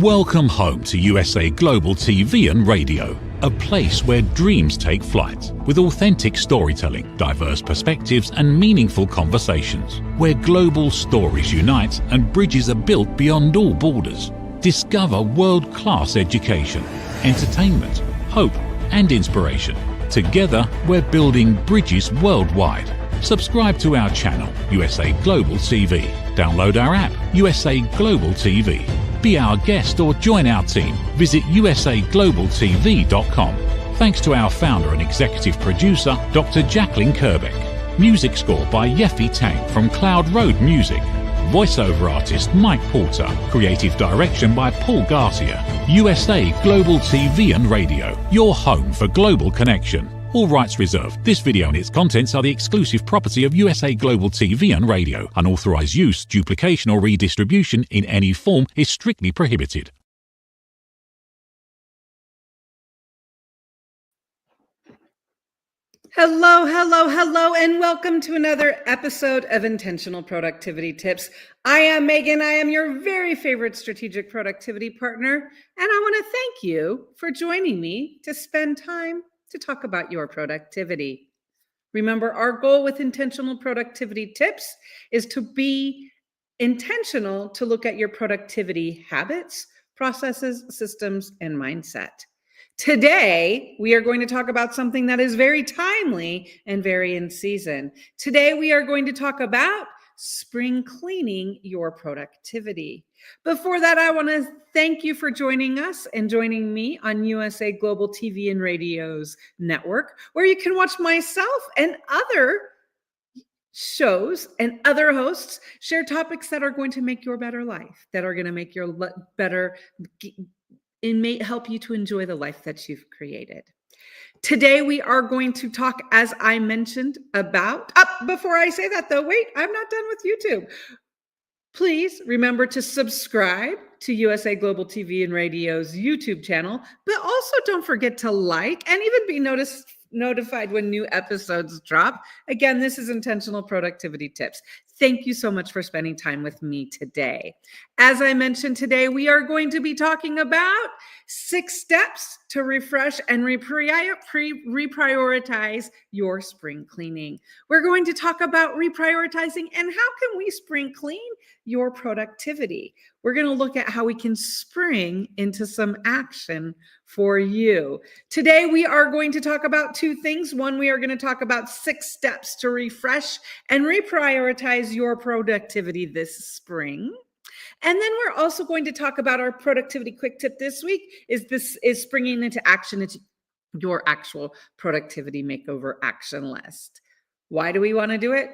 Welcome home to USA Global TV and Radio, a place where dreams take flight, with authentic storytelling, diverse perspectives and meaningful conversations, where global stories unite and bridges are built beyond all borders. Discover world-class education, entertainment, hope and inspiration. Together, we're building bridges worldwide. Subscribe to our channel, USA Global TV. Download our app, USA Global TV. Be our guest or join our team. Visit usaglobaltv.com. Thanks to our founder and executive producer, Dr. Jacqueline Kerbeck. Music score by Yeffy Tang from Cloud Road Music. Voiceover artist Mike Porter. Creative direction by Paul Garcia. USA Global TV and Radio, your home for global connection. All rights reserved. This video and its contents are the exclusive property of USA Global TV and Radio. Unauthorized use, duplication or redistribution in any form is strictly prohibited. Hello, and welcome to another episode of Intentional Productivity Tips. I am Megan. I am your very favorite strategic productivity partner, and I want to thank you for joining me to spend time to talk about your productivity. Remember, our goal with Intentional Productivity Tips is to be intentional to look at your productivity habits, processes, systems, and mindset. Today, we are going to talk about something that is very timely and very in season. Today, we are going to talk about spring cleaning your productivity. Before that, I want to thank you for joining us and joining me on USA Global TV and Radio's network, where you can watch myself and other shows and other hosts share topics that are going to make your better life, that are going to make your better and may help you to enjoy the life that you've created. Today, we are going to talk, as I mentioned, about... before I say that, though, wait, I'm not done with YouTube. Please remember to subscribe to USA Global TV and Radio's YouTube channel, but also don't forget to like and even be notified when new episodes drop. Again, this is Intentional Productivity Tips. Thank you so much for spending time with me today. As I mentioned today, we are going to be talking about 6 steps to refresh and reprioritize your spring cleaning. We're going to talk about reprioritizing and how can we spring clean your productivity. We're going to look at how we can spring into some action for you. Today, we are going to talk about 2 things. One, we are going to talk about 6 steps to refresh and reprioritize your productivity this spring. And then we're also going to talk about our productivity quick tip this week is springing into action into your actual productivity makeover action list. Why do we want to do it?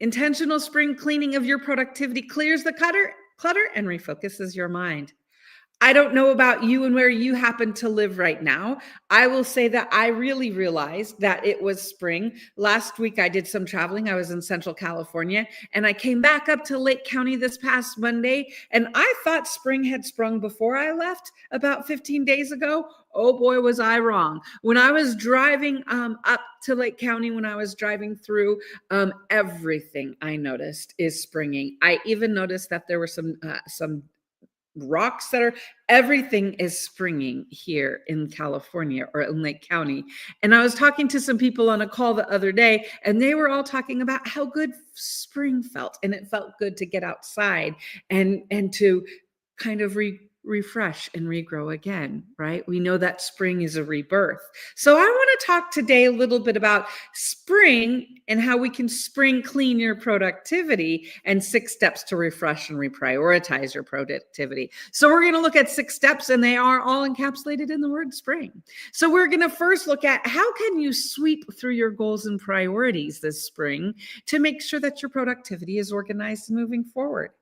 Intentional spring cleaning of your productivity clears the clutter and refocuses your mind. I don't know about you and where you happen to live right now. I will say that I really realized that it was spring. Last week, I did some traveling. I was in Central California, and I came back up to Lake County this past Monday, and I thought spring had sprung before I left about 15 days ago. Oh boy, was I wrong. When I was driving up to Lake County, when I was driving through, everything I noticed is springing. I even noticed that there were some rocks everything is springing here in California or in Lake County. And I was talking to some people on a call the other day, and they were all talking about how good spring felt. And it felt good to get outside and to kind of refresh and regrow again, right? We know that spring is a rebirth. So I want to talk today a little bit about spring and how we can spring clean your productivity and 6 steps to refresh and reprioritize your productivity. So we're going to look at 6 steps, and they are all encapsulated in the word spring. So we're going to first look at how can you sweep through your goals and priorities this spring to make sure that your productivity is organized and moving forward.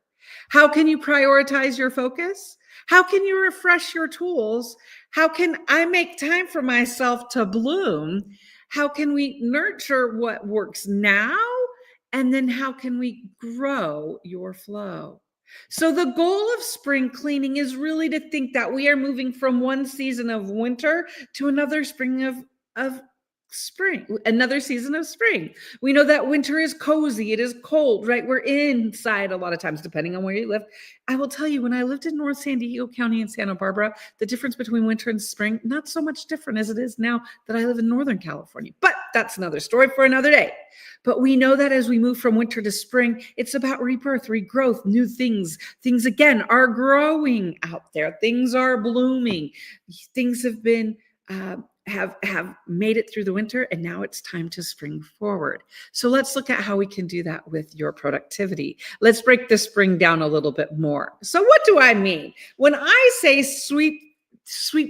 How can you prioritize your focus? How can you refresh your tools? How can I make time for myself to bloom? How can we nurture what works now? And then how can we grow your flow? So the goal of spring cleaning is really to think that we are moving from one season of winter to another spring of spring, another season of spring. We know that winter is cozy, it is cold, right? We're inside a lot of times, depending on where you live. I will tell you, when I lived in North San Diego County in Santa Barbara, the difference between winter and spring, not so much different as it is now that I live in Northern California. But that's another story for another day. But we know that as we move from winter to spring, it's about rebirth, regrowth, new things. Things again are growing out there. Things are blooming. Things have been have made it through the winter, and now it's time to spring forward. So let's look at how we can do that with your productivity. Let's break the spring down a little bit more. So what do I mean? When I say sweep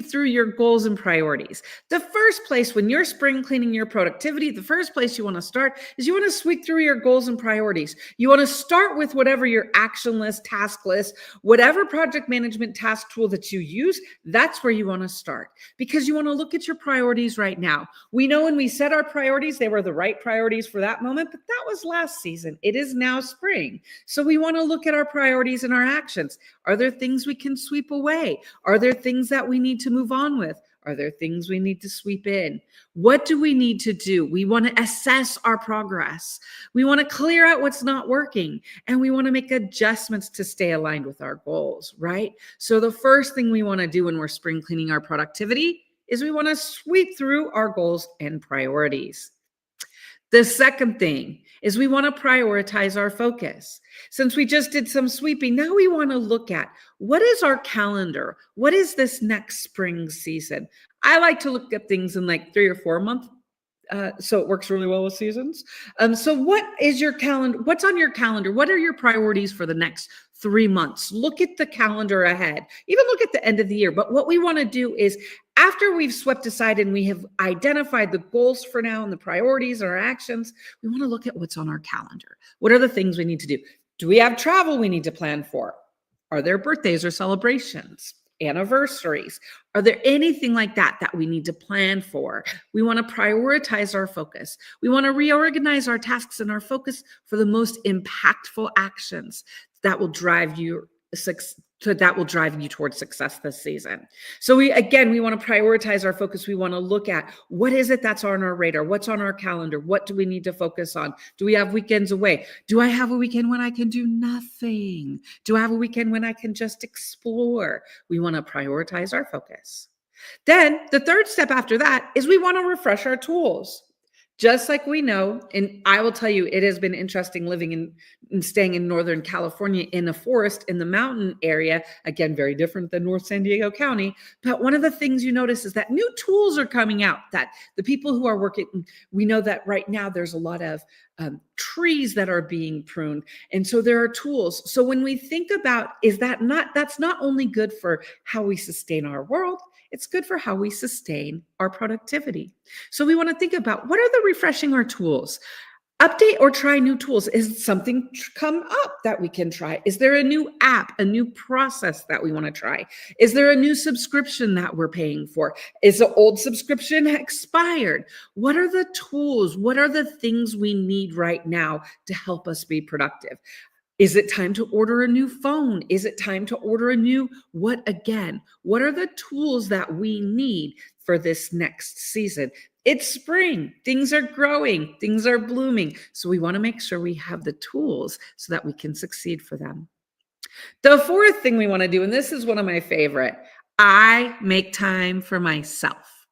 through your goals and priorities, the first place when you're spring cleaning your productivity, the first place you want to start is you want to sweep through your goals and priorities. You want to start with whatever your action list, task list, whatever project management task tool that you use, that's where you want to start, because you want to look at your priorities right now. We know when we set our priorities, they were the right priorities for that moment, but that was last season. It is now spring. So we want to look at our priorities and our actions. Are there things we can sweep away? Are there things that we need to move on with? Are there things we need to sweep in? What do we need to do? We want to assess our progress. We want to clear out what's not working, and we want to make adjustments to stay aligned with our goals, right? So the first thing we want to do when we're spring cleaning our productivity is we want to sweep through our goals and priorities. The second thing is we want to prioritize our focus. Since we just did some sweeping, now we want to look at what is our calendar? What is this next spring season? I like to look at things in like 3 or 4 month. So it works really well with seasons. So what is your calendar? What's on your calendar? What are your priorities for the next 3 months? Look at the calendar ahead. Even look at the end of the year. But what we want to do is, after we've swept aside and we have identified the goals for now and the priorities and our actions, we want to look at what's on our calendar. What are the things we need to do? Do we have travel we need to plan for? Are there birthdays or celebrations? Anniversaries? Are there anything like that that we need to plan for? We want to prioritize our focus. We want to reorganize our tasks and our focus for the most impactful actions that will drive you towards success this season. So we want to prioritize our focus. We want to look at what is it that's on our radar? What's on our calendar? What do we need to focus on? Do we have weekends away? Do I have a weekend when I can do nothing? Do I have a weekend when I can just explore? We want to prioritize our focus. Then the third step after that is we want to refresh our tools. Just like we know, and I will tell you, it has been interesting living and staying in Northern California in a forest in the mountain area. Again, very different than North San Diego County. But one of the things you notice is that new tools are coming out, that the people who are working, we know that right now there's a lot of trees that are being pruned. And so there are tools. So when we think about, that's not only good for how we sustain our world, it's good for how we sustain our productivity. So we want to think about, what are the refreshing our tools? Update or try new tools. Is something come up that we can try? Is there a new app, a new process that we want to try? Is there a new subscription that we're paying for? Is the old subscription expired? What are the tools? What are the things we need right now to help us be productive? Is it time to order a new phone? Is it time to order a new what again? What are the tools that we need for this next season? It's spring. Things are growing. Things are blooming. So we want to make sure we have the tools so that we can succeed for them. The fourth thing we want to do, and this is one of my favorite, I make time for myself.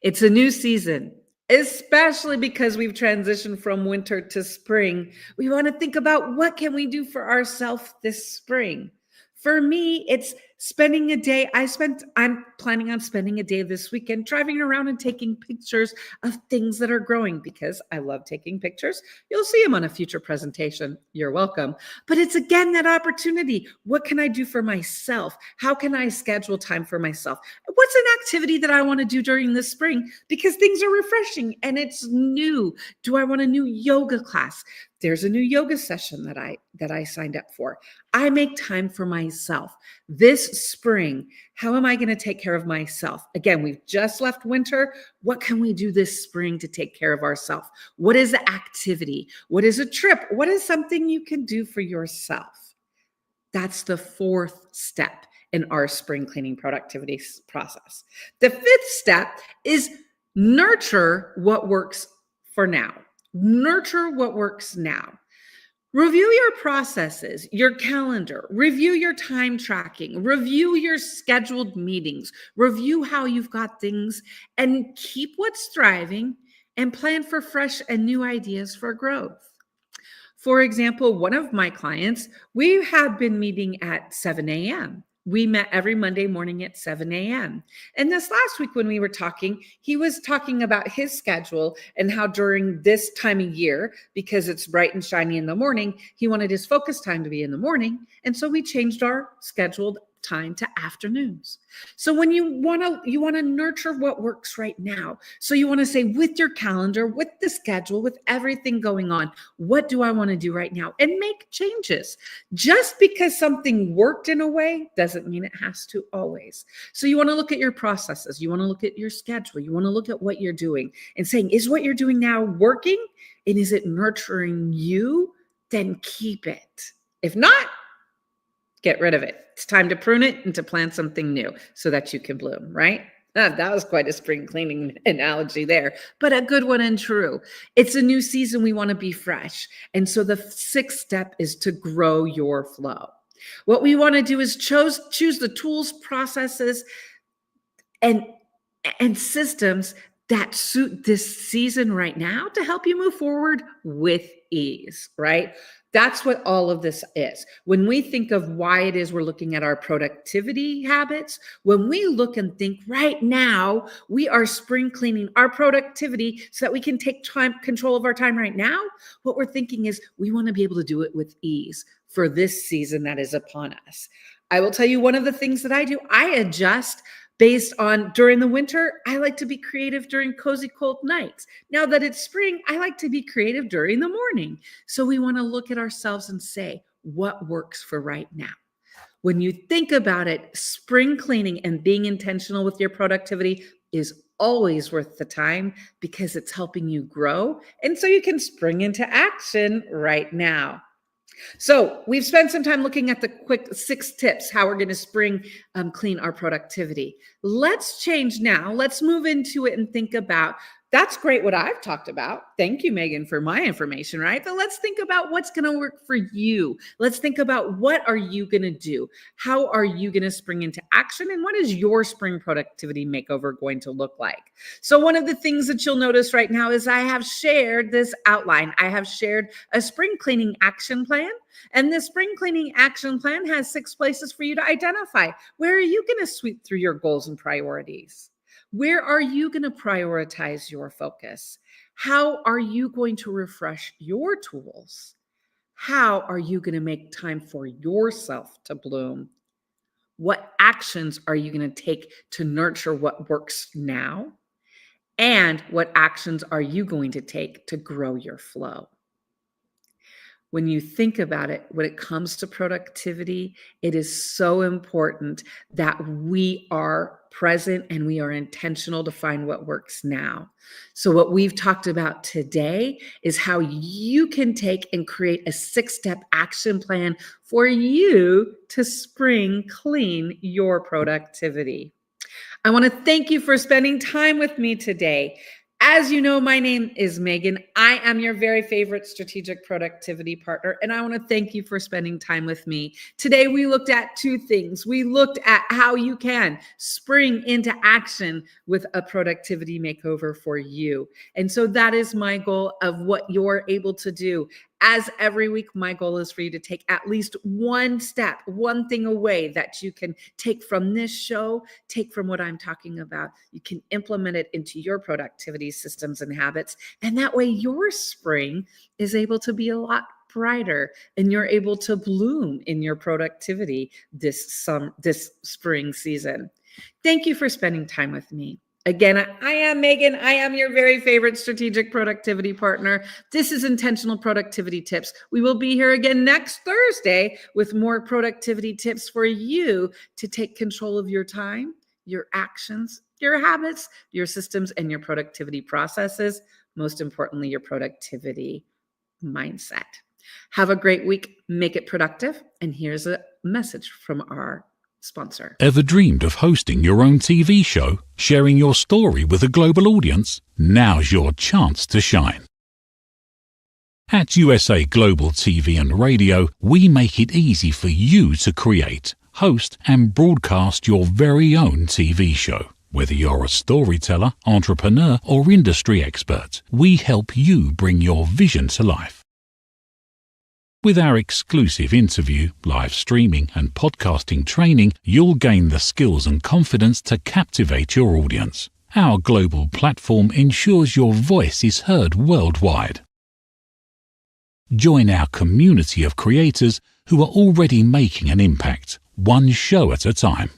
It's a new season. Especially because we've transitioned from winter to spring, we want to think about, what can we do for ourselves this spring? For me, it's spending a day. I'm planning on spending a day this weekend driving around and taking pictures of things that are growing, because I love taking pictures. You'll see them on a future presentation. You're welcome. But it's again that opportunity. What can I do for myself? How can I schedule time for myself? What's an activity that I want to do during this spring? Because things are refreshing and it's new. Do I want a new yoga class? There's a new yoga session that I signed up for. I make time for myself. This spring, how am I going to take care of myself? Again, we've just left winter. What can we do this spring to take care of ourselves? What is the activity? What is a trip? What is something you can do for yourself? That's the fourth step in our spring cleaning productivity process. The fifth step is Nurture what works for now. Nurture what works now. Review your processes, your calendar, review your time tracking, review your scheduled meetings, review how you've got things, and keep what's thriving and plan for fresh and new ideas for growth. For example, one of my clients, we have been meeting at 7 a.m. We met every Monday morning at 7 a.m. And this last week when we were talking, he was talking about his schedule and how during this time of year, because it's bright and shiny in the morning, he wanted his focus time to be in the morning. And so we changed our scheduled time to afternoons. So when you want to nurture what works right now. So you want to say, with your calendar, with the schedule, with everything going on, what do I want to do right now? And make changes. Just because something worked in a way doesn't mean it has to always. So you want to look at your processes. You want to look at your schedule. You want to look at what you're doing and saying, is what you're doing now working? And is it nurturing you? Then keep it. If not, get rid of it. It's time to prune it and to plant something new so that you can bloom, right? That was quite a spring cleaning analogy there, but a good one and true. It's a new season. We want to be fresh. And so the sixth step is to grow your flow. What we want to do is choose the tools, processes, and systems that suit this season right now to help you move forward with ease, right? That's what all of this is. When we think of why it is we're looking at our productivity habits, when we look and think right now, we are spring cleaning our productivity so that we can take control of our time right now. What we're thinking is we want to be able to do it with ease for this season that is upon us. I will tell you one of the things that I do, I adjust based on during the winter, I like to be creative during cozy, cold nights. Now that it's spring, I like to be creative during the morning. So we want to look at ourselves and say, what works for right now? When you think about it, spring cleaning and being intentional with your productivity is always worth the time because it's helping you grow. And so you can spring into action right now. So we've spent some time looking at the quick 6 tips, how we're going to spring clean our productivity. Let's change now. Let's move into it and think about, that's great what I've talked about. Thank you, Megan, for my information, right? But let's think about what's going to work for you. Let's think about what are you going to do? How are you going to spring into action? And what is your spring productivity makeover going to look like? So one of the things that you'll notice right now is I have shared this outline. I have shared a spring cleaning action plan. And the spring cleaning action plan has 6 places for you to identify. Where are you going to sweep through your goals and priorities? Where are you going to prioritize your focus? How are you going to refresh your tools? How are you going to make time for yourself to bloom? What actions are you going to take to nurture what works now? And what actions are you going to take to grow your flow? When you think about it, when it comes to productivity, it is so important that we are present and we are intentional to find what works now. So what we've talked about today is how you can take and create a 6-step action plan for you to spring clean your productivity. I want to thank you for spending time with me today. As you know, my name is Megan. I am your very favorite strategic productivity partner, and I want to thank you for spending time with me. Today, we looked at 2 things. We looked at how you can spring into action with a productivity makeover for you. And so that is my goal of what you're able to do. As every week, my goal is for you to take at least one step, one thing away that you can take from this show, take from what I'm talking about. You can implement it into your productivity systems and habits. And that way your spring is able to be a lot brighter and you're able to bloom in your productivity this spring season. Thank you for spending time with me. Again, I am Megan. I am your very favorite strategic productivity partner. This is Intentional Productivity Tips. We will be here again next Thursday with more productivity tips for you to take control of your time, your actions, your habits, your systems, and your productivity processes. Most importantly, your productivity mindset. Have a great week. Make it productive. And here's a message from our sponsor. Ever dreamed of hosting your own TV show, sharing your story with a global audience? Now's your chance to shine. At USA Global TV and Radio, we make it easy for you to create, host, and broadcast your very own TV show. Whether you're a storyteller, entrepreneur, or industry expert, we help you bring your vision to life. With our exclusive interview, live streaming, and podcasting training, you'll gain the skills and confidence to captivate your audience. Our global platform ensures your voice is heard worldwide. Join our community of creators who are already making an impact, one show at a time.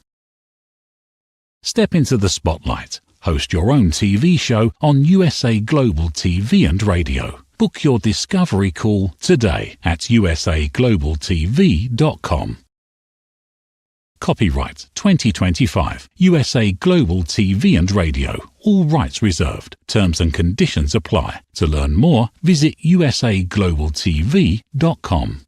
Step into the spotlight. Host your own TV show on USA Global TV and Radio. Book your discovery call today at usaglobaltv.com. Copyright 2025 USA Global TV and Radio. All rights reserved. Terms and conditions apply. To learn more, visit usaglobaltv.com.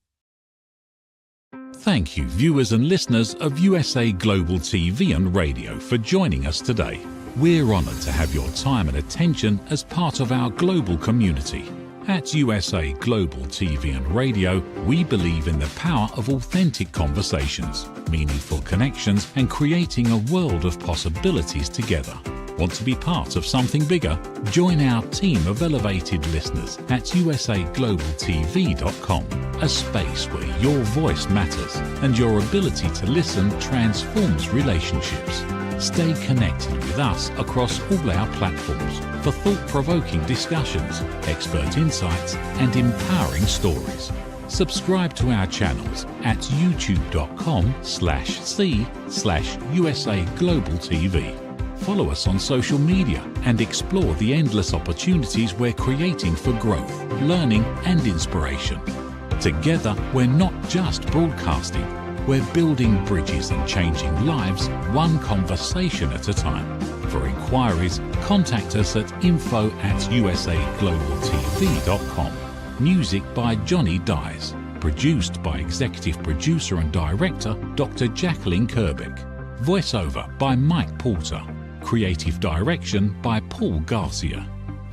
Thank you, viewers and listeners of USA Global TV and Radio, for joining us today. We're honored to have your time and attention as part of our global community. At USA Global TV and Radio, we believe in the power of authentic conversations, meaningful connections, and creating a world of possibilities together. Want to be part of something bigger? Join our team of elevated listeners at usaglobaltv.com, a space where your voice matters and your ability to listen transforms relationships. Stay connected with us across all our platforms for thought-provoking discussions, expert insights, and empowering stories. Subscribe to our channels at youtube.com/c/USA-Global-TV. Follow us on social media and explore the endless opportunities we're creating for growth, learning, and inspiration. Together, we're not just broadcasting. We're building bridges and changing lives, one conversation at a time. For inquiries, contact us at info@usaglobaltv.com. Music by Johnny Dyes. Produced by Executive Producer and Director Dr. Jacqueline Kerbeck. Voiceover by Mike Porter. Creative Direction by Paul Garcia.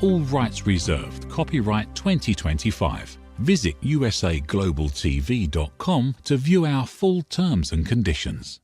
All rights reserved. Copyright 2025. Visit usaglobaltv.com to view our full terms and conditions.